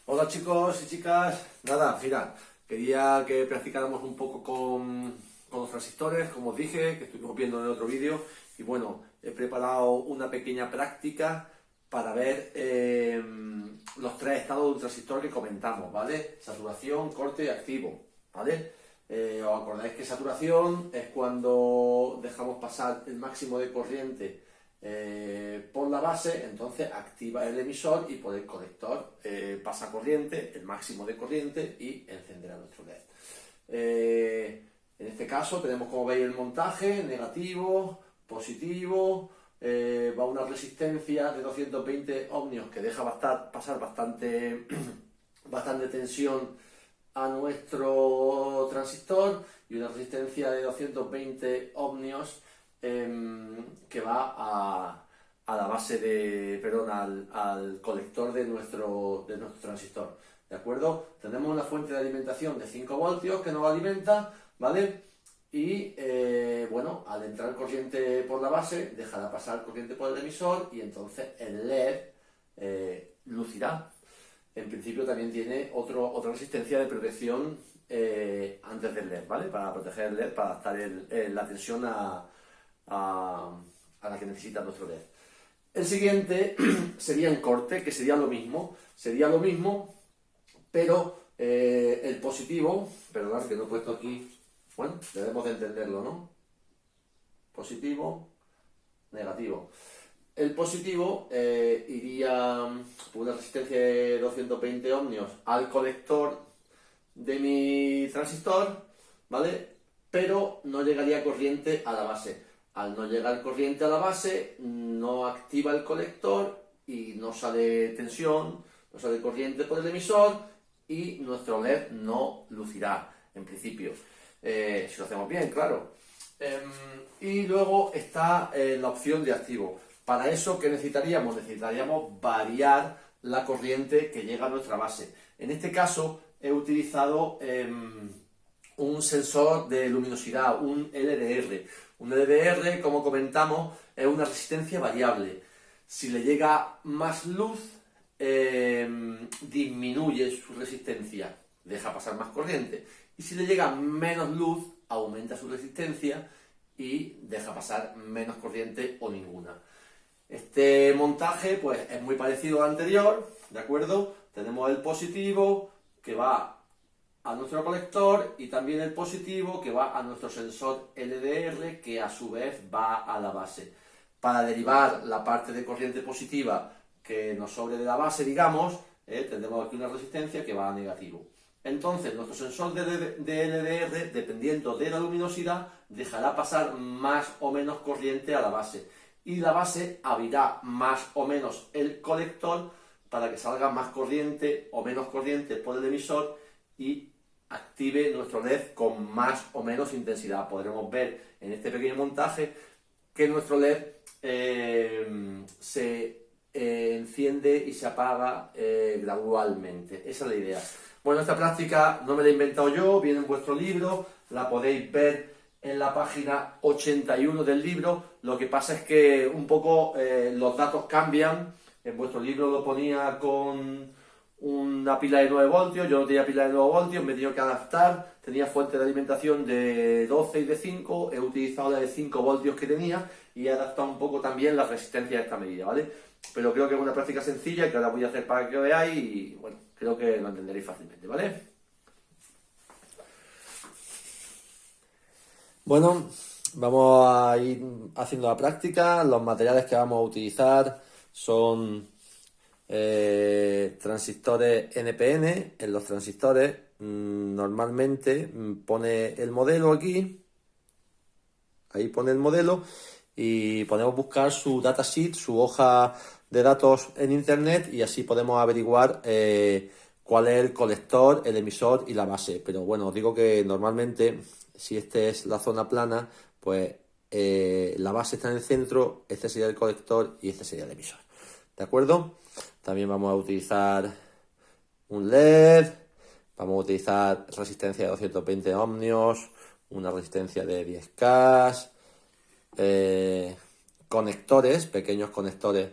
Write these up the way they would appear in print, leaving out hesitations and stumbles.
Hola chicos y chicas, nada, mira, quería que practicáramos un poco con los transistores, como os dije, que estuvimos viendo en el otro vídeo, y bueno, he preparado una pequeña práctica para ver los tres estados de un transistor que comentamos, ¿vale? Saturación, corte y activo, ¿vale? ¿Os acordáis que saturación es cuando dejamos pasar el máximo de corriente por la base? Entonces activa el emisor y por el colector pasa corriente, el máximo de corriente, y encenderá nuestro LED. En este caso tenemos, como veis, el montaje negativo, positivo, va una resistencia de 220 ohmios que deja pasar bastante tensión a nuestro transistor, y una resistencia de 220 ohmios que va a la base al colector de nuestro transistor. ¿De acuerdo? Tenemos una fuente de alimentación de 5 voltios que nos alimenta, ¿vale? Y bueno, al entrar corriente por la base, dejará pasar corriente por el emisor y entonces el LED lucirá. En principio también tiene otra resistencia de protección antes del LED, ¿vale? Para proteger el LED, para adaptar la tensión a la que necesita nuestro LED. El siguiente sería en corte, que sería lo mismo, pero el positivo, perdón que no he puesto aquí, bueno, debemos de entenderlo, ¿no? Positivo, negativo. El positivo iría por una resistencia de 220 ohmios al colector de mi transistor, ¿vale? Pero no llegaría corriente a la base. Al no llegar corriente a la base, no activa el colector y no sale tensión, no sale corriente por el emisor y nuestro LED no lucirá, en principio. Si lo hacemos bien, claro. Y luego está la opción de activo. Para eso, ¿qué necesitaríamos? Necesitaríamos variar la corriente que llega a nuestra base. En este caso, he utilizado un sensor de luminosidad, un LDR. Un LDR, como comentamos, es una resistencia variable. Si le llega más luz, disminuye su resistencia, deja pasar más corriente. Y si le llega menos luz, aumenta su resistencia y deja pasar menos corriente o ninguna. Este montaje pues es muy parecido al anterior, ¿de acuerdo? Tenemos el positivo que va a nuestro colector y también el positivo que va a nuestro sensor LDR, que a su vez va a la base. Para derivar la parte de corriente positiva que nos sobre de la base, digamos, tendremos aquí una resistencia que va a negativo. Entonces, nuestro sensor de LDR, dependiendo de la luminosidad, dejará pasar más o menos corriente a la base. Y la base abrirá más o menos el colector para que salga más corriente o menos corriente por el emisor y active nuestro LED con más o menos intensidad. Podremos ver en este pequeño montaje que nuestro LED se enciende y se apaga gradualmente. Esa es la idea. Bueno, esta práctica no me la he inventado yo, viene en vuestro libro, la podéis ver en la página 81 del libro. Lo que pasa es que un poco los datos cambian. En vuestro libro lo ponía con una pila de 9 voltios, yo no tenía pila de 9 voltios, me he tenido que adaptar. Tenía fuente de alimentación de 12 y de 5, he utilizado la de 5 voltios que tenía y he adaptado un poco también la resistencia a esta medida, ¿vale? Pero creo que es una práctica sencilla que ahora voy a hacer para que veáis y bueno, creo que lo entenderéis fácilmente, ¿vale? Bueno, vamos a ir haciendo la práctica. Los materiales que vamos a utilizar son transistores NPN. En los transistores normalmente pone el modelo aquí, ahí pone el modelo y podemos buscar su datasheet, su hoja de datos en internet, y así podemos averiguar cuál es el colector, el emisor y la base. Pero bueno, os digo que normalmente, si esta es la zona plana, pues la base está en el centro, este sería el colector y este sería el emisor. ¿De acuerdo? También vamos a utilizar un LED, vamos a utilizar resistencia de 220 ohmios, una resistencia de 10K, conectores, pequeños conectores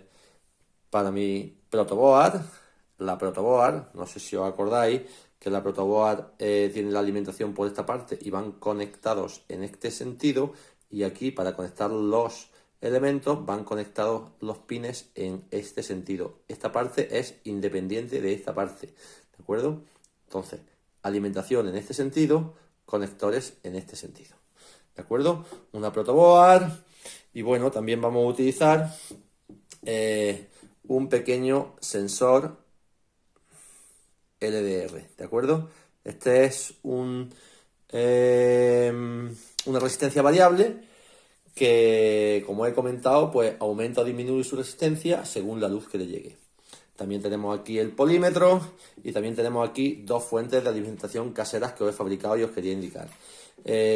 para mi protoboard, la protoboard, no sé si os acordáis, que la protoboard tiene la alimentación por esta parte y van conectados en este sentido, y aquí para conectar los elementos van conectados los pines en este sentido. Esta parte es independiente de esta parte, ¿de acuerdo? Entonces, alimentación en este sentido, conectores en este sentido, ¿de acuerdo? Una protoboard, y bueno, también vamos a utilizar un pequeño sensor LDR, ¿de acuerdo? Este es una resistencia variable que, como he comentado, pues aumenta o disminuye su resistencia según la luz que le llegue. También tenemos aquí el polímetro y también tenemos aquí dos fuentes de alimentación caseras que os he fabricado y os quería indicar.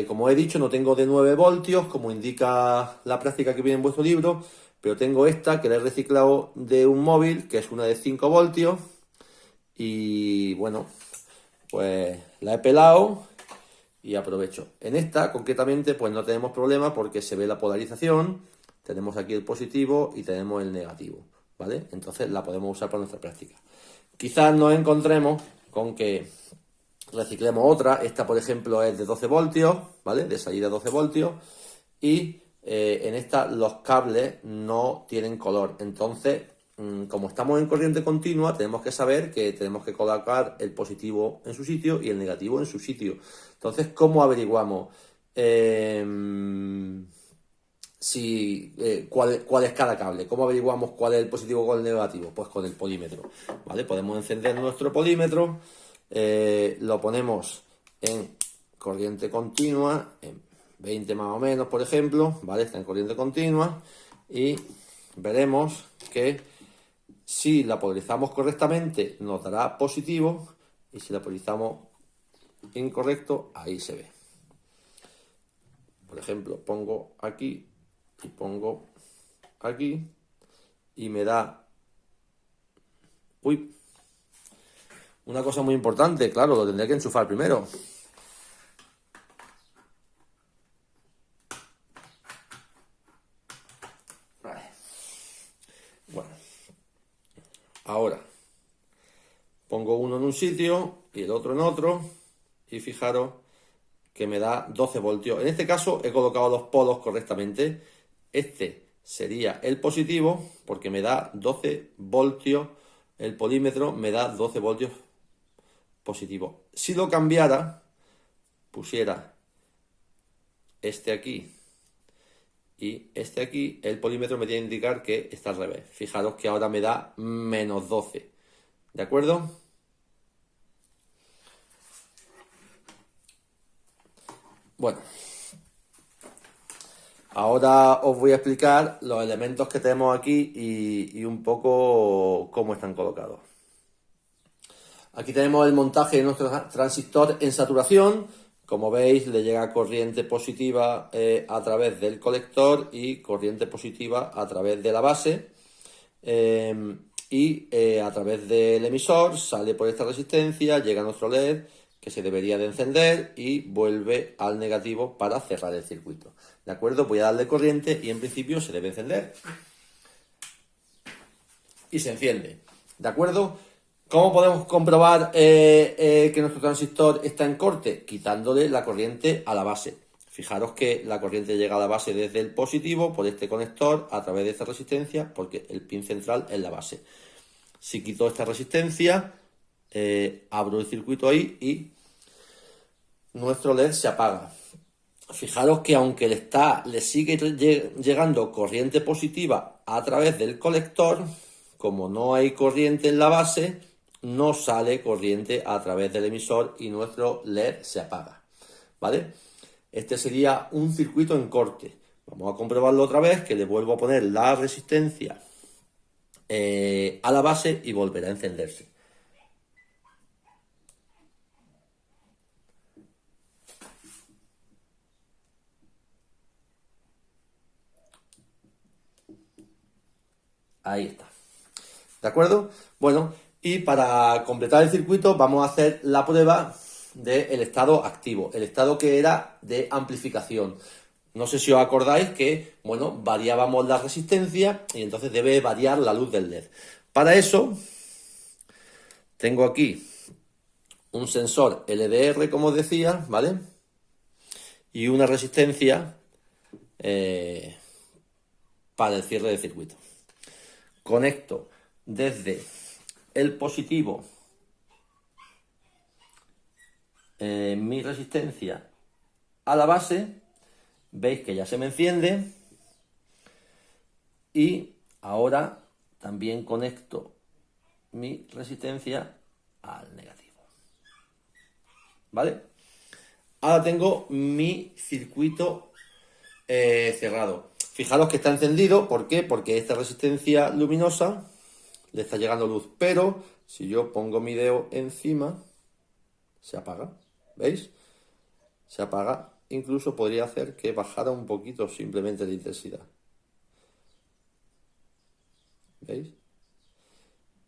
Como he dicho, no tengo de 9 voltios, como indica la práctica que viene en vuestro libro, pero tengo esta que la he reciclado de un móvil, que es una de 5 voltios. Y bueno, pues la he pelado y aprovecho. En esta, concretamente, pues no tenemos problema porque se ve la polarización. Tenemos aquí el positivo y tenemos el negativo, ¿vale? Entonces la podemos usar para nuestra práctica. Quizás nos encontremos con que reciclemos otra. Esta, por ejemplo, es de 12 voltios, ¿vale? De salida 12 voltios. Y en esta los cables no tienen color. Entonces, como estamos en corriente continua, tenemos que saber que tenemos que colocar el positivo en su sitio y el negativo en su sitio. Entonces, ¿cómo averiguamos cuál es cada cable? ¿Cómo averiguamos cuál es el positivo o cuál es el negativo? Pues con el polímetro, ¿vale? Podemos encender nuestro polímetro, lo ponemos en corriente continua, en 20 más o menos, por ejemplo, ¿vale? Está en corriente continua y veremos que si la polarizamos correctamente nos dará positivo, y si la polarizamos incorrecto, ahí se ve. Por ejemplo, pongo aquí y pongo aquí y me da... Uy, una cosa muy importante, claro, lo tendré que enchufar primero. Vale. Bueno, ahora pongo uno en un sitio y el otro en otro, y fijaros que me da 12 voltios. En este caso he colocado los polos correctamente. Este sería el positivo porque me da 12 voltios, el polímetro me da 12 voltios positivo. Si lo cambiara, pusiera este aquí y este aquí, el polímetro me tiene que indicar que está al revés. Fijaros que ahora me da menos 12. ¿De acuerdo? Bueno, ahora os voy a explicar los elementos que tenemos aquí y un poco cómo están colocados. Aquí tenemos el montaje de nuestro transistor en saturación. Como veis, le llega corriente positiva a través del colector y corriente positiva a través de la base. A través del emisor sale por esta resistencia, llega a nuestro LED, que se debería de encender, y vuelve al negativo para cerrar el circuito. ¿De acuerdo? Voy a darle corriente y en principio se debe encender. Y se enciende. ¿De acuerdo? ¿Cómo podemos comprobar que nuestro transistor está en corte? Quitándole la corriente a la base. Fijaros que la corriente llega a la base desde el positivo por este conector a través de esta resistencia, porque el pin central es la base. Si quito esta resistencia, abro el circuito ahí y nuestro LED se apaga. Fijaros que aunque le sigue llegando corriente positiva a través del colector, como no hay corriente en la base, no sale corriente a través del emisor y nuestro LED se apaga, ¿vale? Este sería un circuito en corte. Vamos a comprobarlo otra vez, que le vuelvo a poner la resistencia a la base y volverá a encenderse. Ahí está. ¿De acuerdo? Bueno, y para completar el circuito vamos a hacer la prueba del estado activo, el estado que era de amplificación. No sé si os acordáis que, bueno, variábamos la resistencia y entonces debe variar la luz del LED. Para eso, Tengo aquí un sensor LDR, como os decía, ¿vale? Y una resistencia para el cierre de circuito. Conecto desde el positivo mi resistencia a la base. Veis que ya se me enciende. Y ahora también conecto mi resistencia al negativo. ¿Vale? Ahora tengo mi circuito cerrado. Fijaros que está encendido. ¿Por qué? Porque esta resistencia luminosa le está llegando luz. Pero si yo pongo mi dedo encima, se apaga. ¿Veis? Se apaga. Incluso podría hacer que bajara un poquito simplemente la intensidad. ¿Veis?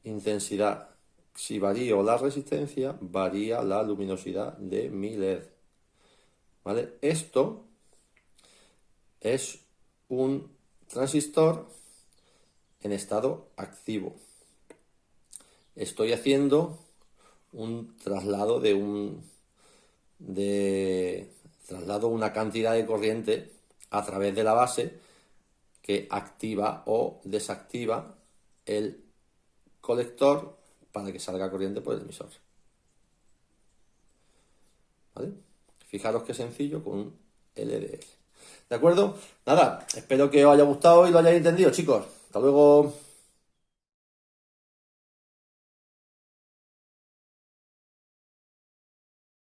Intensidad. Si varío la resistencia, varía la luminosidad de mi LED. ¿Vale? Esto es un transistor en estado activo. Estoy haciendo un traslado traslado una cantidad de corriente a través de la base que activa o desactiva el colector para que salga corriente por el emisor. ¿Vale? Fijaros qué sencillo con un LDR. ¿De acuerdo? Nada, espero que os haya gustado y lo hayáis entendido, chicos. Hasta luego.